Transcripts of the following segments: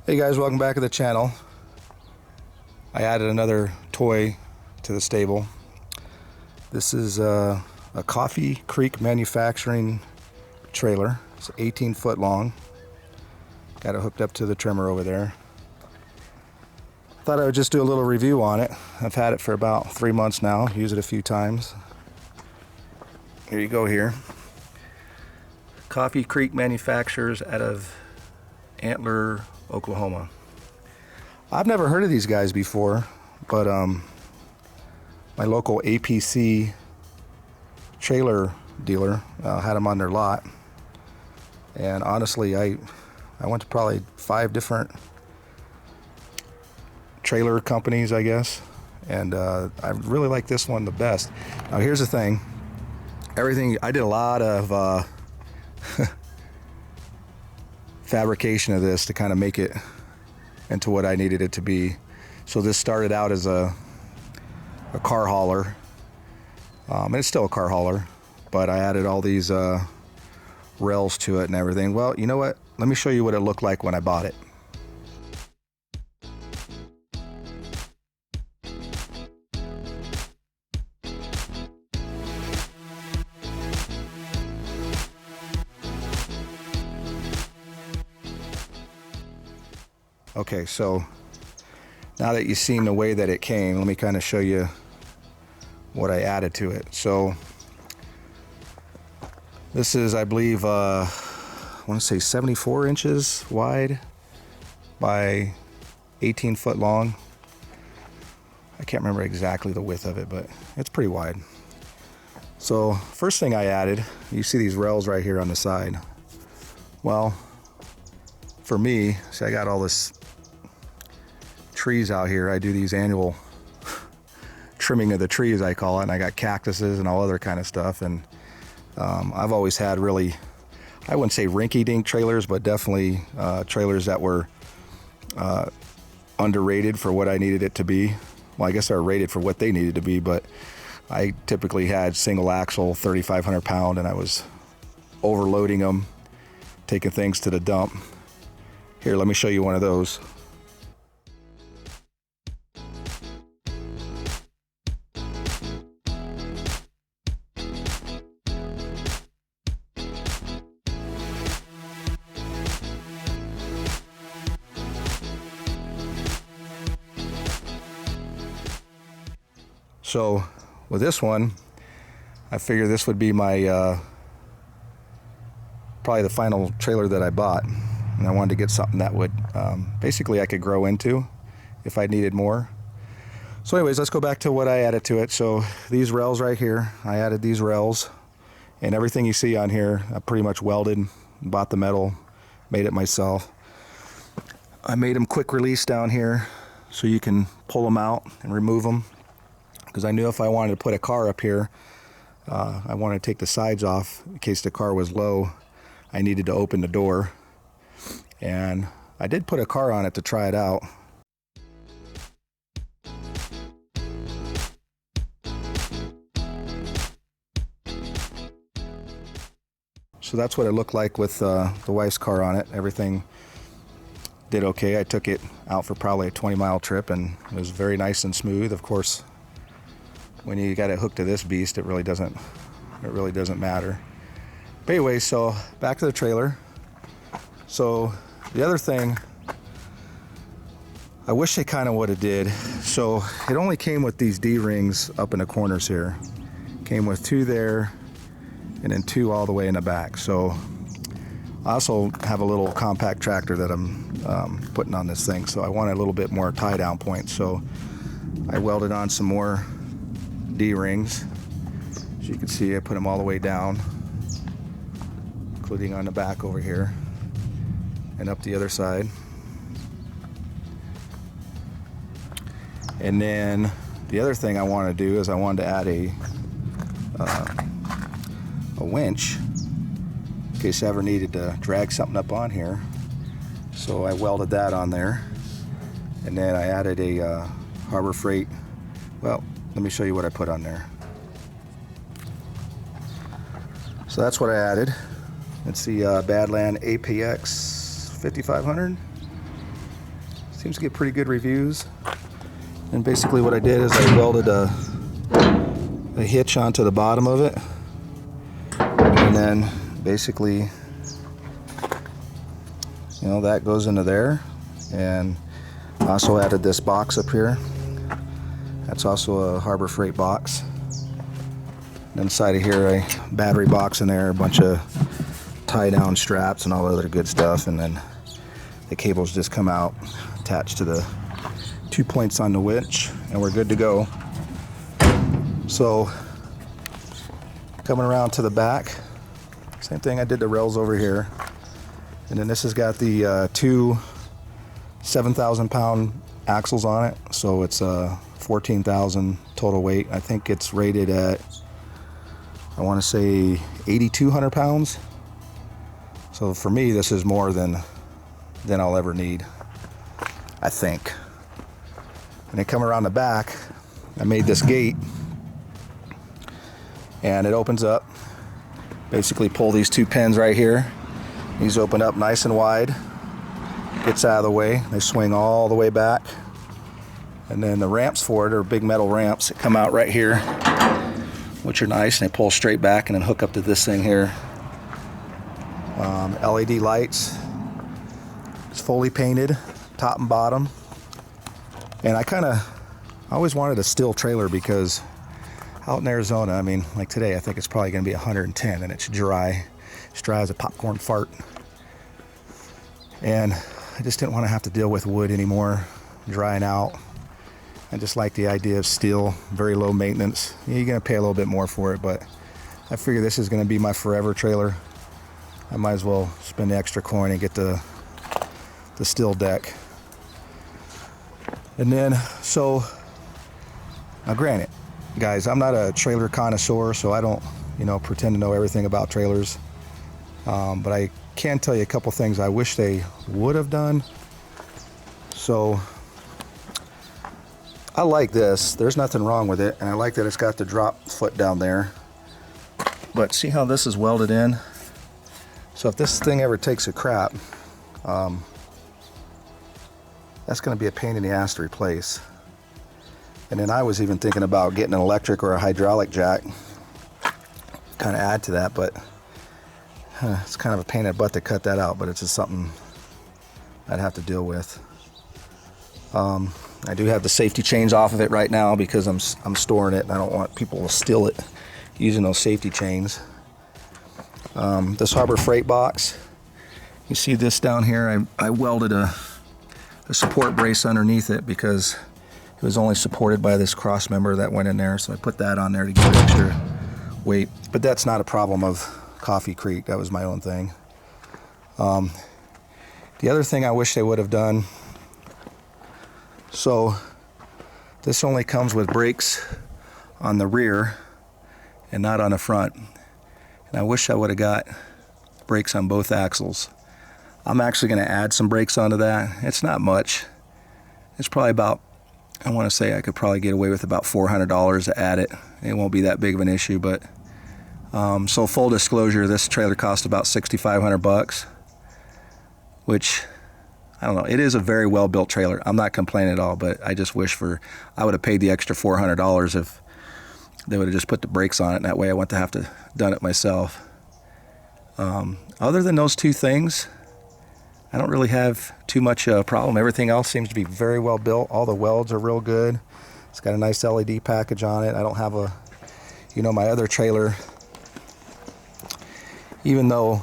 Hey guys, welcome back to the channel. I added another toy to the stable. This is a Coffee Creek manufacturing trailer. It's 18 foot long. Got it hooked up to the Tremor over there. Thought I would just do a little review on it. I've had it for about 3 months now. Used it a few times. Here you go here. Coffee Creek manufacturers out of Antler, Oklahoma. I've never heard of these guys before, but my local APC trailer dealer had them on their lot, and honestly I went to probably 5 different trailer companies, I guess, and I really like this one the best. Now here's the thing, I did a lot of fabrication of this to kind of make it into what I needed it to be. So this started out as a car hauler, and it's still a car hauler, but I added all these rails to it and everything. Well, you know what? Let me show you what it looked like when I bought it. Okay, so now that you've seen the way that it came, let me kind of show you what I added to it. So this is, I believe, I want to say 74 inches wide by 18 foot long. I can't remember exactly the width of it, but it's pretty wide. So first thing I added, you see these rails right here on the side. Well, for me, see, I got all this trees out here. I do these annual trimming of the trees, I call it, and I got cactuses and all other kind of stuff, and I've always had really, I wouldn't say rinky-dink trailers, but definitely trailers that were underrated for what I needed it to be. Well, I guess they're rated for what they needed to be, but I typically had single axle 3,500 pound, and I was overloading them, taking things to the dump. Here, let me show you one of those. So with this one, I figured this would be my probably the final trailer that I bought, and I wanted to get something that would basically I could grow into if I needed more. So anyways, let's go back to what I added to it. So these rails right here, I added these rails, and everything you see on here I pretty much welded, bought the metal, made it myself. I made them quick release down here so you can pull them out and remove them, because I knew if I wanted to put a car up here, I wanted to take the sides off in case the car was low. I needed to open the door, and I did put a car on it to try it out. So that's what it looked like with the wife's car on it. Everything did okay. I took it out for probably a 20-mile trip, and it was very nice and smooth. Of course, when you got it hooked to this beast, it really doesn't matter. But anyway, so back to the trailer. So the other thing, I wish they kind of would have did. So it only came with these D-rings up in the corners here. Came with 2 there, and then 2 all the way in the back. So I also have a little compact tractor that I'm putting on this thing, so I wanted a little bit more tie down point. So I welded on some more D-rings. As you can see, I put them all the way down, including on the back over here and up the other side. And then the other thing I want to do is I wanted to add a winch in case I ever needed to drag something up on here. So I welded that on there, and then I added a Harbor Freight. Well, let me show you what I put on there. So that's what I added. It's the Badland APX 5500. seems to get pretty good reviews. And basically what I did is I welded a hitch onto the bottom of it, and then basically, you know, that goes into there. And I also added this box up here. That's also a Harbor Freight box. And inside of here, a battery box in there, a bunch of tie down straps and all the other good stuff, and then the cables just come out attached to the 2 points on the winch, and we're good to go. So coming around to the back, same thing, I did the rails over here, and then this has got the two 7,000 pound axles on it, so it's 14,000 total weight. I think it's rated at, I want to say 8,200 pounds. So for me, this is more than I'll ever need, I think. And then come around the back, I made this gate, and it opens up. Basically pull these two pins right here. These open up nice and wide. Gets out of the way. They swing all the way back. And then the ramps for it are big metal ramps that come out right here, which are nice, and they pull straight back and then hook up to this thing here. LED lights. It's fully painted, top and bottom. And I always wanted a steel trailer because out in Arizona, I mean, like today, I think it's probably going to be 110, and it's dry. It's dry as a popcorn fart. And I just didn't want to have to deal with wood anymore, drying out. I just like the idea of steel, very low maintenance. You're going to pay a little bit more for it, but I figure this is going to be my forever trailer. I might as well spend the extra coin and get the steel deck. And then, so, now granted, guys, I'm not a trailer connoisseur, so I don't, pretend to know everything about trailers. But I can tell you a couple things I wish they would have done. So, I like this. There's nothing wrong with it, and I like that it's got the drop foot down there. But see how this is welded in? So if this thing ever takes a crap, that's going to be a pain in the ass to replace. And then I was even thinking about getting an electric or a hydraulic jack, kind of add to that, but it's kind of a pain in the butt to cut that out, but it's just something I'd have to deal with. I do have the safety chains off of it right now because I'm storing it, and I don't want people to steal it using those safety chains. This Harbor Freight box, you see this down here, I welded a support brace underneath it because it was only supported by this cross member that went in there, so I put that on there to give it extra weight. But that's not a problem of Coffee Creek, that was my own thing. The other thing I wish they would have done, so this only comes with brakes on the rear and not on the front. And I wish I would have got brakes on both axles. I'm actually going to add some brakes onto that. It's not much. It's probably about, I want to say I could probably get away with about $400 to add it. It won't be that big of an issue, but so full disclosure, this trailer cost about $6,500, which, I don't know, it is a very well-built trailer. I'm not complaining at all, but I just wish I would have paid the extra $400 if they would have just put the brakes on it, and that way I wouldn't have to done it myself. Other than those two things, I don't really have too much problem. Everything else seems to be very well built. All the welds are real good. It's got a nice LED package on it. I don't have my other trailer, even though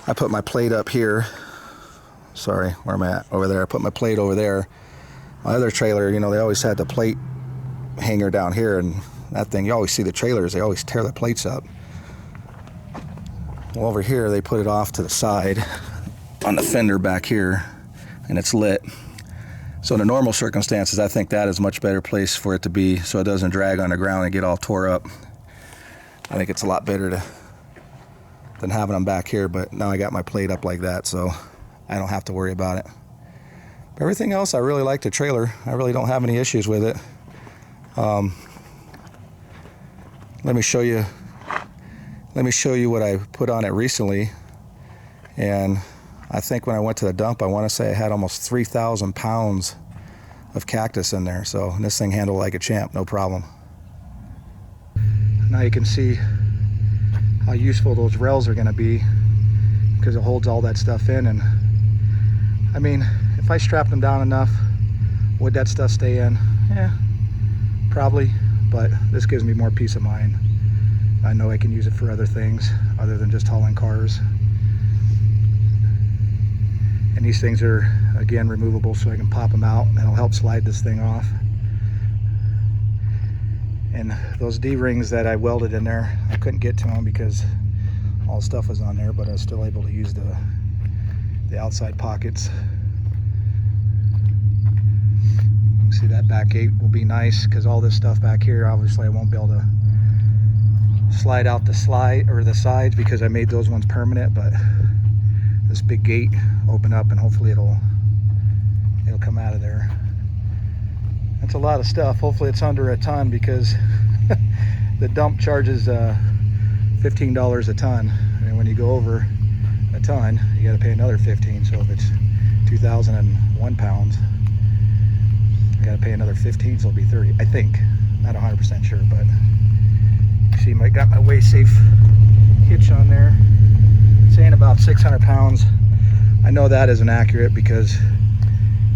I put my plate up here. Sorry, where am I at? Over there. I put my plate over there. My other trailer, they always had the plate hanger down here, and that thing, you always see the trailers, they always tear the plates up. Well, over here they put it off to the side on the fender back here, and it's lit. So in the normal circumstances, I think that is a much better place for it to be, so it doesn't drag on the ground and get all tore up. I think it's a lot better than having them back here, but now I got my plate up like that, so I don't have to worry about it. But everything else, I really like the trailer. I really don't have any issues with it. Let me show you what I put on it recently, and I think when I went to the dump, I want to say I had almost 3,000 pounds of cactus in there. So this thing handled like a champ, no problem. Now you can see how useful those rails are going to be, because it holds all that stuff in. And I mean, if I strapped them down enough, would that stuff stay in? Yeah, probably, but this gives me more peace of mind. I know I can use it for other things other than just hauling cars. And these things are, again, removable, so I can pop them out and it'll help slide this thing off. And those D-rings that I welded in there, I couldn't get to them because all the stuff was on there, but I was still able to use the outside pockets. See, that back gate will be nice because all this stuff back here, obviously I won't be able to slide out the sides because I made those ones permanent, but this big gate open up and hopefully it'll come out of there. That's a lot of stuff. Hopefully it's under a ton, because the dump charges $15 a ton, and when you go over a ton you got to pay another 15. So if it's 2,001 pounds, I got to pay another 15, so it'll be 30, I think. Not 100% sure, but you see I got my way safe hitch on there. It's saying about 600 pounds. I know that isn't accurate because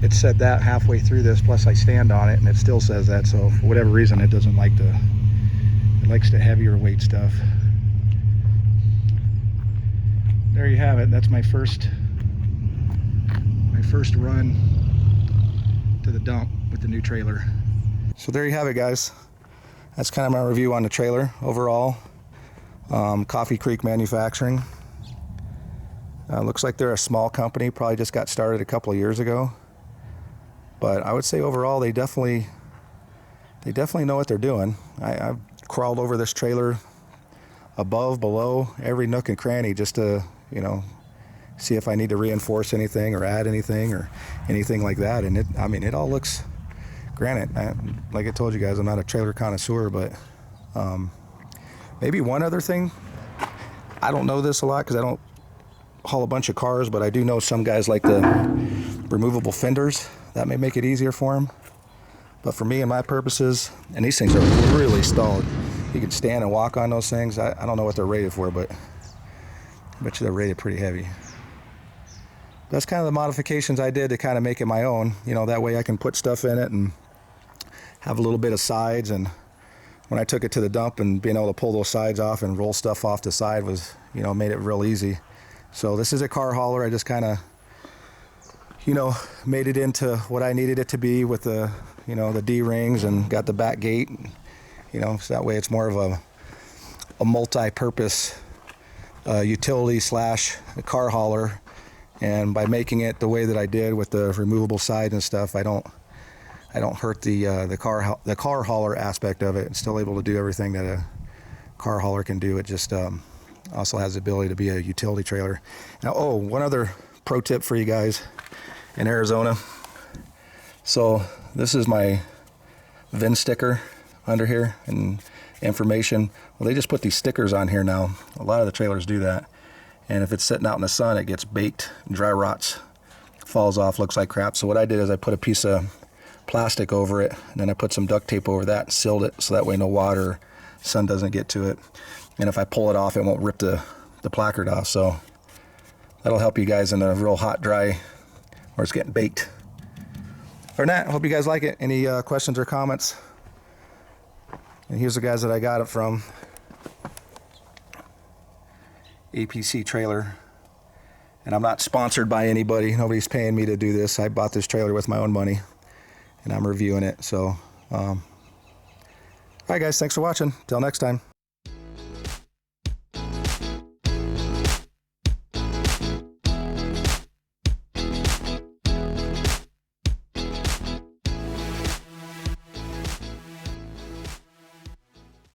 it said that halfway through this, plus I stand on it and it still says that. So for whatever reason, it doesn't like it likes the heavier weight stuff. There you have it. That's my first run to the dump with the new trailer. So there you have it, guys. That's kind of my review on the trailer overall. Coffee Creek Manufacturing. Looks like they're a small company, probably just got started a couple of years ago. But I would say overall they definitely know what they're doing. I've crawled over this trailer above, below, every nook and cranny just to, see if I need to reinforce anything or add anything or anything like that. And it all looks, granted, like I told you guys, I'm not a trailer connoisseur, but maybe one other thing. I don't know this a lot because I don't haul a bunch of cars, but I do know some guys like the removable fenders. That may make it easier for them. But for me and my purposes, and these things are really stalled. You can stand and walk on those things. I don't know what they're rated for, but I bet you they're rated pretty heavy. That's kind of the modifications I did to kind of make it my own. That way I can put stuff in it and have a little bit of sides. And when I took it to the dump, and being able to pull those sides off and roll stuff off the side was, made it real easy. So this is a car hauler. I just kind of, made it into what I needed it to be with the, the D-rings, and got the back gate, so that way it's more of a multi-purpose utility / car hauler. And by making it the way that I did with the removable side and stuff, I don't hurt the car hauler aspect of it. It's still able to do everything that a car hauler can do. It just also has the ability to be a utility trailer. Now, one other pro tip for you guys in Arizona. So this is my VIN sticker under here and information. Well, they just put these stickers on here now. A lot of the trailers do that. And if it's sitting out in the sun, it gets baked, dry rots, falls off, looks like crap. So what I did is I put a piece of plastic over it, and then I put some duct tape over that and sealed it, so that way no water, sun doesn't get to it. And if I pull it off, it won't rip the placard off. So that'll help you guys in a real hot, dry, or it's getting baked. For that, I hope you guys like it. Any questions or comments? And here's the guys that I got it from. APC trailer. And I'm not sponsored by anybody. Nobody's paying me to do this. I bought this trailer with my own money, and I'm reviewing it. So, all right, guys, thanks for watching. Till next time.